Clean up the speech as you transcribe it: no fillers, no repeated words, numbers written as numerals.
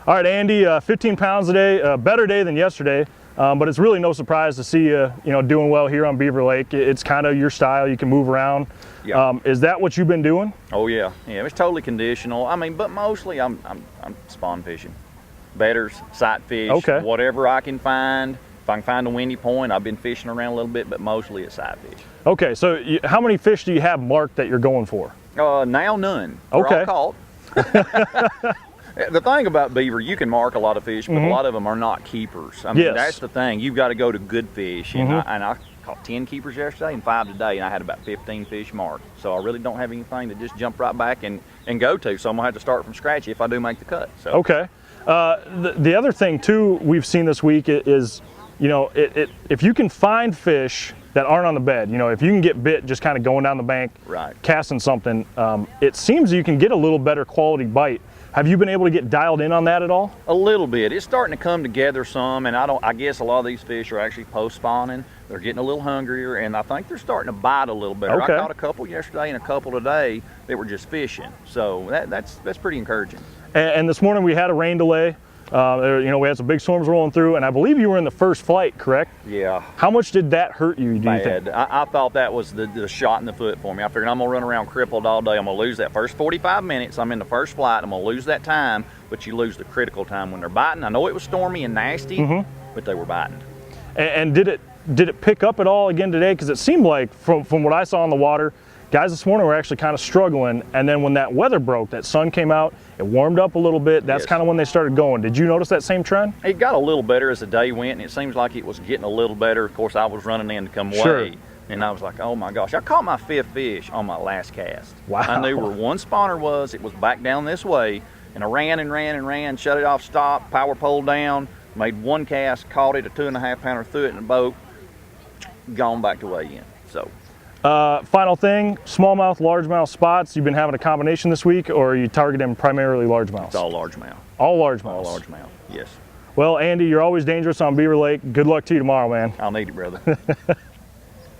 All right, Andy, 15 pounds a day, a better day than yesterday, but it's really no surprise to see you, doing well here on Beaver Lake. It's kind of your style. You can move around. Yeah. Is that what you've been doing? Oh yeah, yeah. It's totally conditional. I mean, but mostly I'm spawn fishing, bedders, sight fish, Okay. whatever I can find. If I can find a windy point, I've been fishing around a little bit, but mostly it's sight fish. Okay, so how many fish do you have marked that you're going for? Now none. They're Okay. all caught. The thing about beaver, you can mark a lot of fish, but a lot of them are not keepers. I mean, Yes. that's the thing. You've got to go to good fish. And I caught 10 keepers yesterday and 5 today, and I had about 15 fish marked. So I really don't have anything to just jump right back and go to. So I'm going to have to start from scratch if I do make the cut. So. Okay. The other thing, too, we've seen this week is, if you can find fish that aren't on the bed, if you can get bit just kind of going down the bank, Right. casting something, it seems you can get a little better quality bite. Have you been able to get dialed in on that at all? A little bit. It's starting to come together some, and I guess a lot of these fish are actually post-spawning. They're getting a little hungrier, and I think they're starting to bite a little better. Okay. I caught a couple yesterday and a couple today that were just fishing. So that's pretty encouraging. And this morning we had a rain delay. We had some big storms rolling through, and I believe you were in the first flight, correct? Yeah. How much did that hurt you, do you think? Bad. I thought that was the shot in the foot for me. I figured I'm going to run around crippled all day. I'm going to lose that first 45 minutes. I'm in the first flight. I'm going to lose that time, but you lose the critical time when they're biting. I know it was stormy and nasty, but they were biting. And did it pick up at all again today? Because it seemed like, from what I saw in the water, guys this morning were actually kind of struggling, and then when that weather broke, that sun came out, it warmed up a little bit. That's Yes. kind of when they started going. Did you notice that same trend? It got a little better as the day went, and it seems like it was getting a little better. Of course, I was running in to come Sure. away, and I was like, oh my gosh. I caught my 5th fish on my last cast. Wow. I knew where one spawner was. It was back down this way, and I ran and ran and ran, shut it off, stopped, power pole down, made one cast, caught it, a 2.5 pounder threw it in the boat, gone back to weigh in. So. Final thing, smallmouth, largemouth spots. You've been having a combination this week, or are you targeting primarily largemouths? It's all largemouth. All largemouths. All largemouth, yes. Well, Andy, you're always dangerous on Beaver Lake. Good luck to you tomorrow, man. I'll need it, brother.